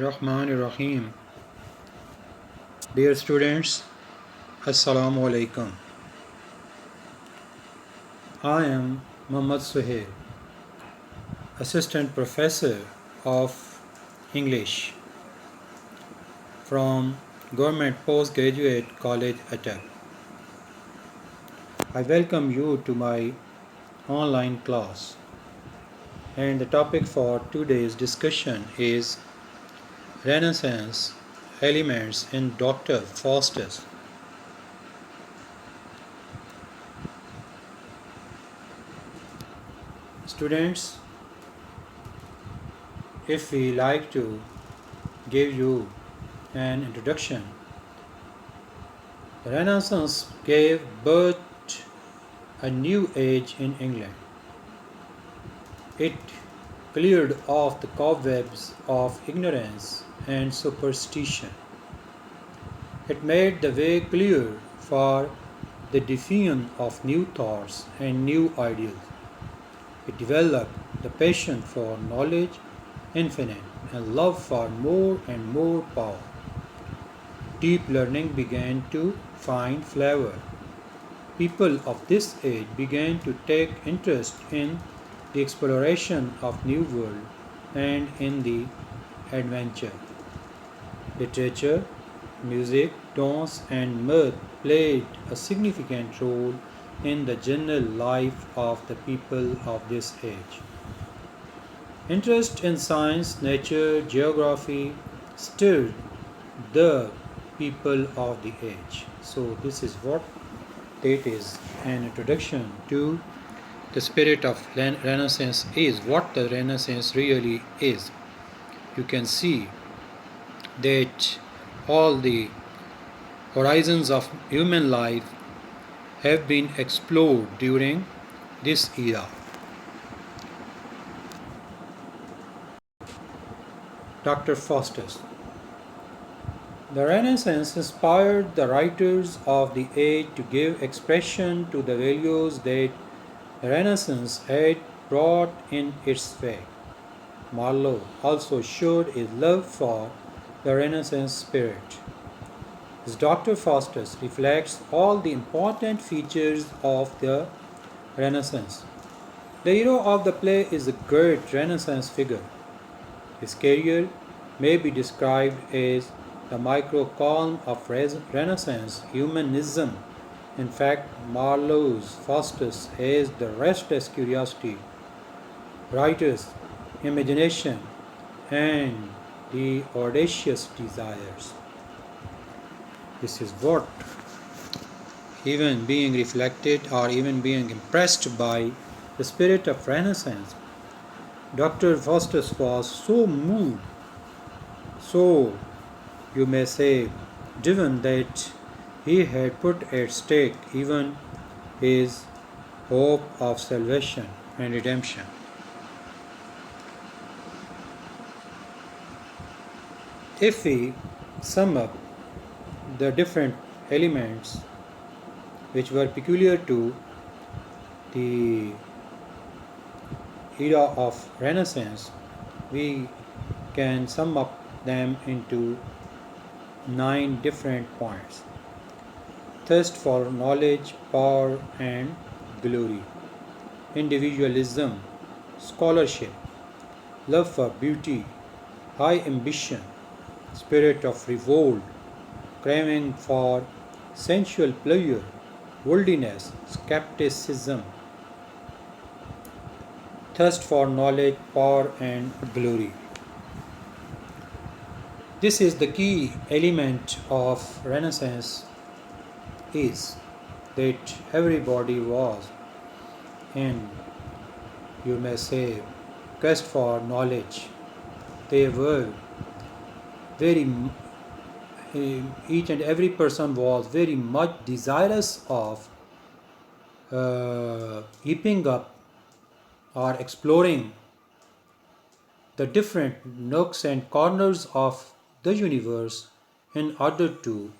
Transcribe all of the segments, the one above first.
Rahim. Dear students, Assalamu alaikum. I am Muhammad Suhail, Assistant Professor of English from Government Postgraduate College Attack. I welcome you to my online class, and the topic for today's discussion is Renaissance elements in Dr. FAUSTUS. Students, if we like to give you an introduction, the Renaissance gave birth to a new age in England. It cleared off the cobwebs of ignorance and superstition. It made the way clear for the diffusion of new thoughts and new ideals. It developed the passion for knowledge, infinite, and love for more and more power. Deep learning began to find flavor. People of this age began to take interest in the exploration of new world and in the adventure. Literature, music, dance, and mirth played a significant role in the general life of the people of this age. Interest in science, nature, geography stirred the people of the age. So this is what it is an introduction to the spirit of Renaissance is, what the Renaissance really is. You can see that all the horizons of human life have been explored during this era. Dr. Faustus. The Renaissance inspired the writers of the age to give expression to the values that the Renaissance had brought in its way. Marlowe also showed his love for the Renaissance spirit. His Dr. Faustus reflects all the important features of the Renaissance. The hero of the play is a great Renaissance figure. His career may be described as the microcosm of Renaissance humanism. In fact, Marlowe's Faustus has the restless curiosity, writer's imagination, and the audacious desires. This is what even being reflected or even being impressed by the spirit of Renaissance. Dr. Faustus was so moved, so you may say driven, that he had put at stake even his hope of salvation and redemption. If we sum up the different elements which were peculiar to the era of Renaissance, we can sum up them into 9 different points. Thirst for knowledge, power, and glory. Individualism, scholarship, love for beauty, high ambition, spirit of revolt, craving for sensual pleasure, worldliness, skepticism. Thirst for knowledge, power, and glory. This is the key element of Renaissance, is that everybody was in, you may say, quest for knowledge. They were very, each and every person was very much desirous of heaping up or exploring the different nooks and corners of the universe in order to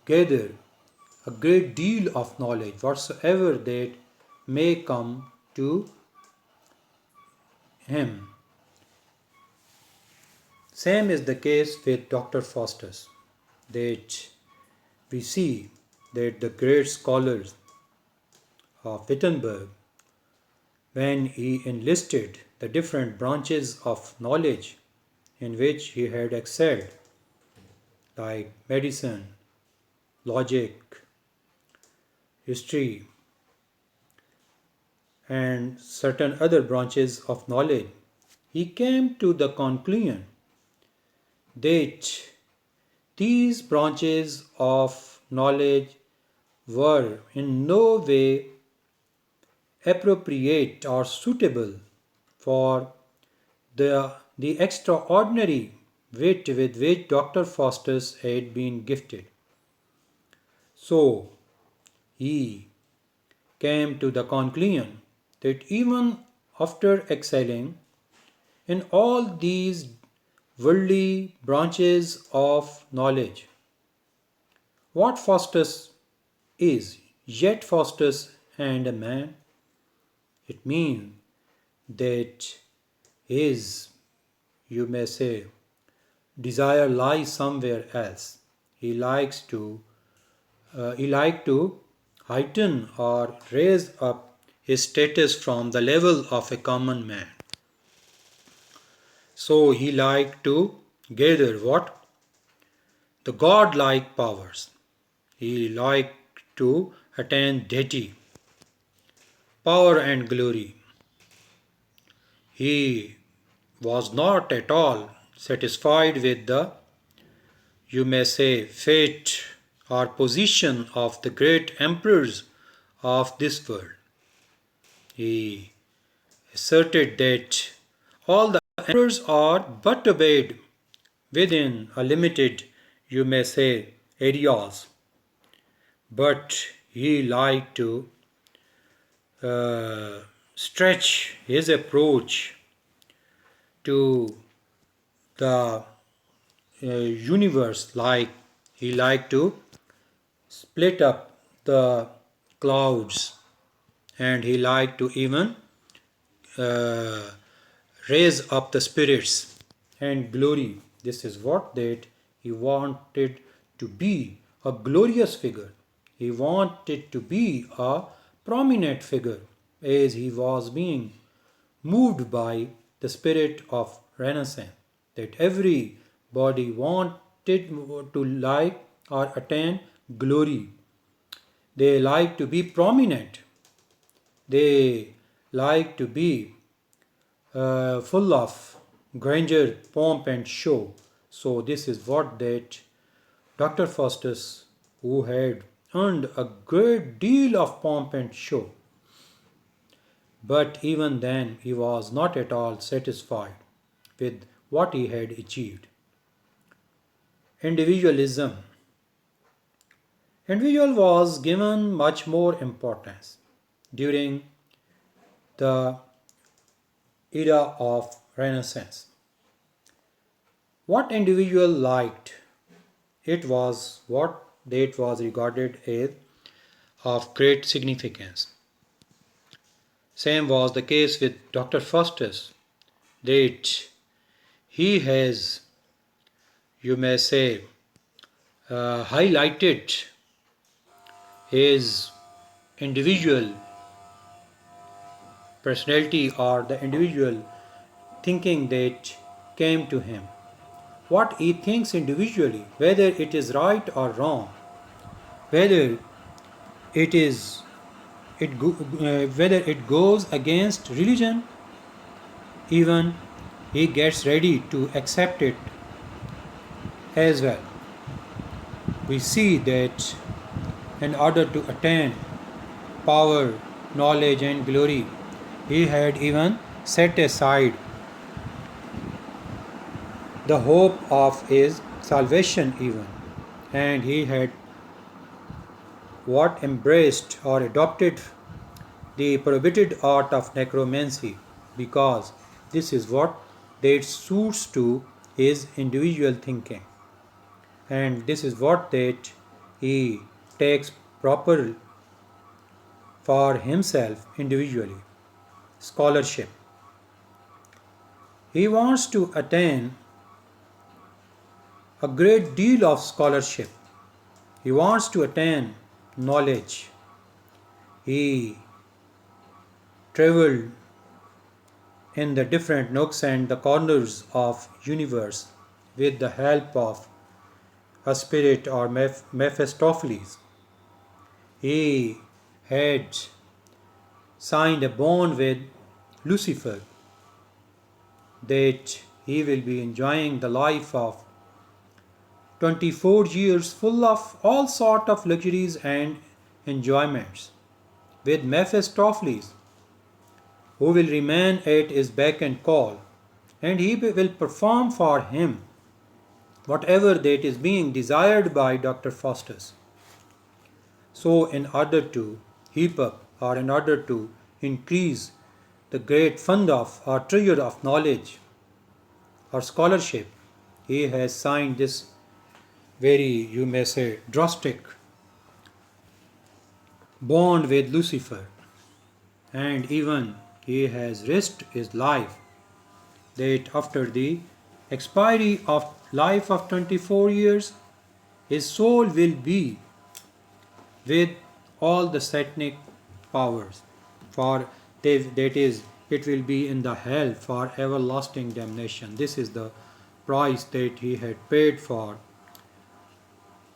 gather a great deal of knowledge whatsoever that may come to him. Same is the case with Dr. Faustus, that we see that the great scholars of Wittenberg, when he enlisted the different branches of knowledge in which he had excelled, like medicine, logic, history, and certain other branches of knowledge, he came to the conclusion that these branches of knowledge were in no way appropriate or suitable for the extraordinary wit with which Dr. Faustus had been gifted. So he came to the conclusion that even after excelling in all these worldly branches of knowledge, what Faustus is, yet Faustus and a man, it means that his, you may say, desire lies somewhere else. He likes to heighten or raise up his status from the level of a common man. So he liked to gather what? The godlike powers. He liked to attain deity, power and glory. He was not at all satisfied with the, you may say, fate or position of the great emperors of this world. He asserted that all the emperors are but obeyed within a limited, you may say, areas. But he liked to stretch his approach to the universe, like he liked to split up the clouds, and he liked to even uh, raise up the spirits and glory. This is what that he wanted to be a glorious figure. He wanted to be a prominent figure as he was being moved by the spirit of Renaissance, that everybody wanted to like or attain glory. They like to be prominent. They like to be full of grandeur, pomp, and show. So this is what that Dr. Faustus, who had earned a great deal of pomp and show, but even then he was not at all satisfied with what he had achieved. Individualism. Individual was given much more importance during the era of Renaissance. What individual liked, it was what that was regarded as of great significance. Same was the case with Dr. Faustus, that he has, you may say, highlighted his individual personality or the individual thinking that came to him. What he thinks individually, whether it is right or wrong, whether it is whether it goes against religion, even he gets ready to accept it as well. We see that in order to attain power, knowledge, and glory, he had even set aside the hope of his salvation, even, and he had what embraced or adopted the prohibited art of necromancy, because this is what that suits to his individual thinking, and this is what that he takes proper for himself individually. Scholarship. He wants to attain a great deal of scholarship. He wants to attain knowledge. He traveled in the different nooks and the corners of universe with the help of a spirit or Mephistopheles. He had signed a bond with Lucifer that he will be enjoying the life of 24 years full of all sort of luxuries and enjoyments with Mephistopheles, who will remain at his beck and call, and he will perform for him whatever that is being desired by Dr. Faustus. So, in order to heap up or in order to increase the great fund of or treasure of knowledge or scholarship, he has signed this very, you may say, drastic bond with Lucifer, and even he has risked his life that after the expiry of life of 24 years, his soul will be with all the satanic powers, for that is, it will be in the hell for everlasting damnation. This is the price that he had paid for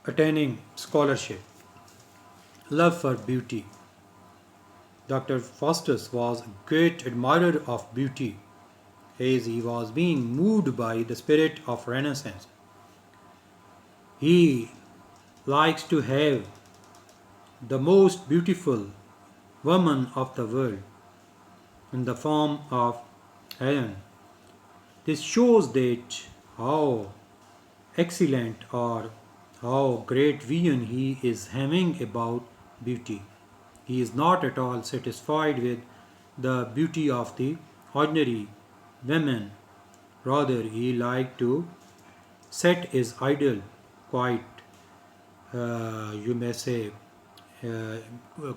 attaining scholarship. Love for beauty. Dr. Faustus was a great admirer of beauty, as he was being moved by the spirit of Renaissance. He likes to have the most beautiful woman of the world in the form of Helen. This shows that how excellent or how great vision he is having about beauty. He is not at all satisfied with the beauty of the ordinary women. Rather, he likes to set his idol quite, you may say,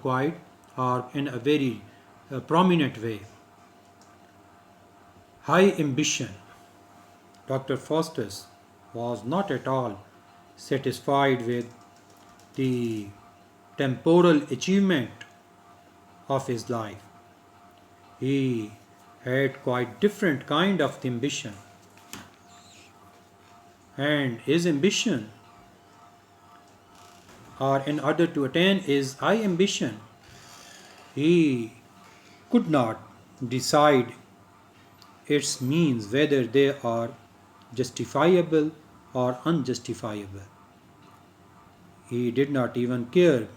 quite or in a very prominent way. High ambition. Dr. Faustus was not at all satisfied with the temporal achievement of his life. He had quite different kind of ambition, and his ambition, or in order to attain his high ambition, he could not decide its means whether they are justifiable or unjustifiable. He did not even care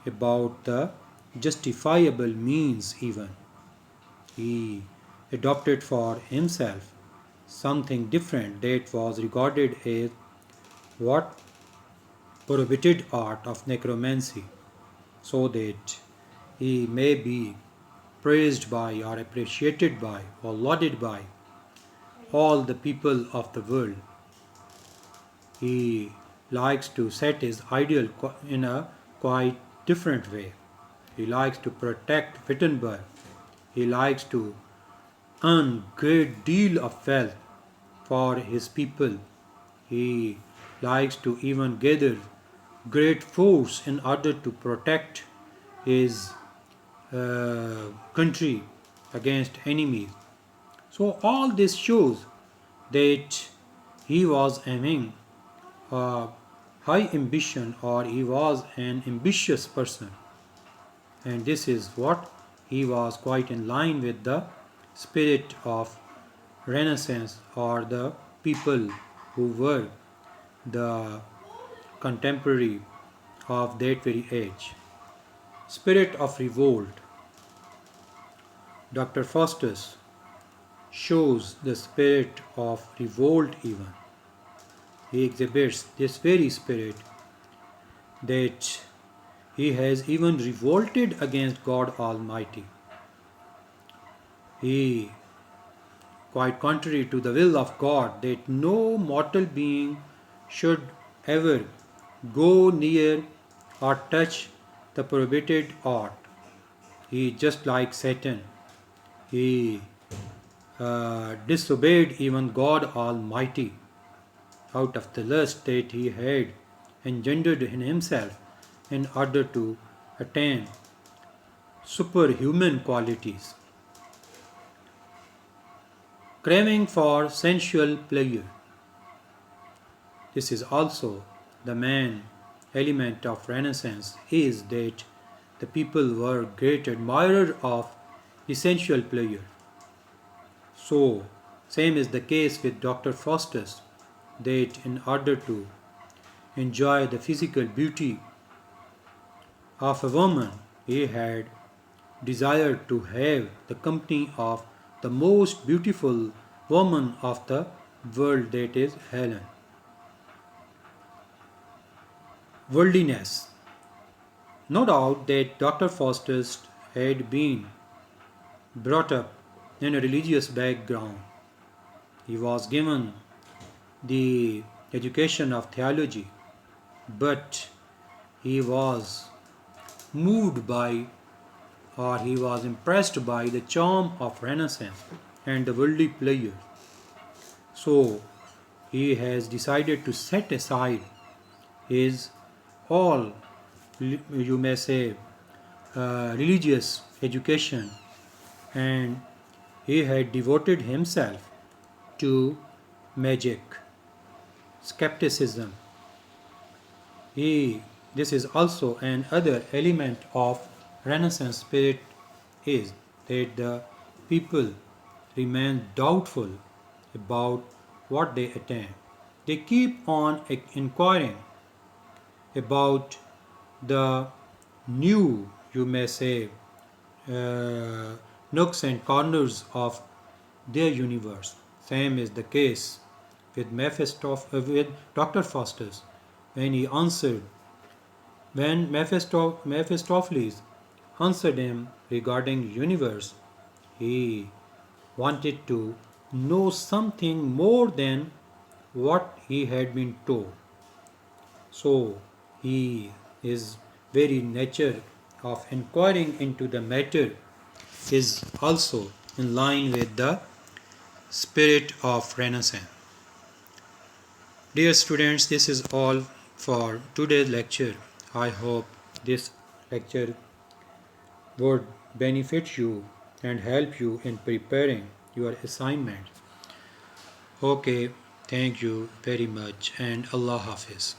about the justifiable means even. He adopted for himself something different that was regarded as what prohibited art of necromancy, so that he may be praised by or appreciated by or lauded by all the people of the world. He likes to set his ideal in a quite different way. He likes to protect Wittenberg. He likes to earn great deal of wealth for his people. He likes to even gather great force in order to protect his country against enemies. So all this shows that he was having a high ambition, or he was an ambitious person, and this is what he was quite in line with the spirit of Renaissance, or the people who were the contemporary of that very age. Spirit of revolt. Dr. Faustus shows the spirit of revolt even. He exhibits this very spirit that he has even revolted against God Almighty. He, quite contrary to the will of God, that no mortal being should ever go near or touch the prohibited art. He, just like Satan, he disobeyed even God Almighty. out of the lust that he had engendered in himself in order to attain superhuman qualities. Craving for sensual pleasure. This is also the main element of Renaissance, is that the people were great admirers of essential pleasure. So, same is the case with Dr. Faustus, that in order to enjoy the physical beauty of a woman, he had desired to have the company of the most beautiful woman of the world, that is Helen. Worldliness. No doubt that Dr. Faustus had been brought up in a religious background. He was given the education of theology, but he was moved by, or he was impressed by, the charm of Renaissance and the worldly pleasure. So he has decided to set aside his all, you may say, religious education, and he had devoted himself to magic, skepticism. This is also another element of Renaissance spirit, is that the people remain doubtful about what they attain. They keep on inquiring about the new, you may say, nooks and corners of their universe. Same is the case with with Dr. Faustus, when he answered, when Mephistopheles answered him regarding universe, he wanted to know something more than what he had been told. So he is very nature of inquiring into the matter is also in line with the spirit of Renaissance. Dear students, this is all for today's lecture. I hope this lecture would benefit you and help you in preparing your assignment. Okay, thank you very much, and Allah Hafiz.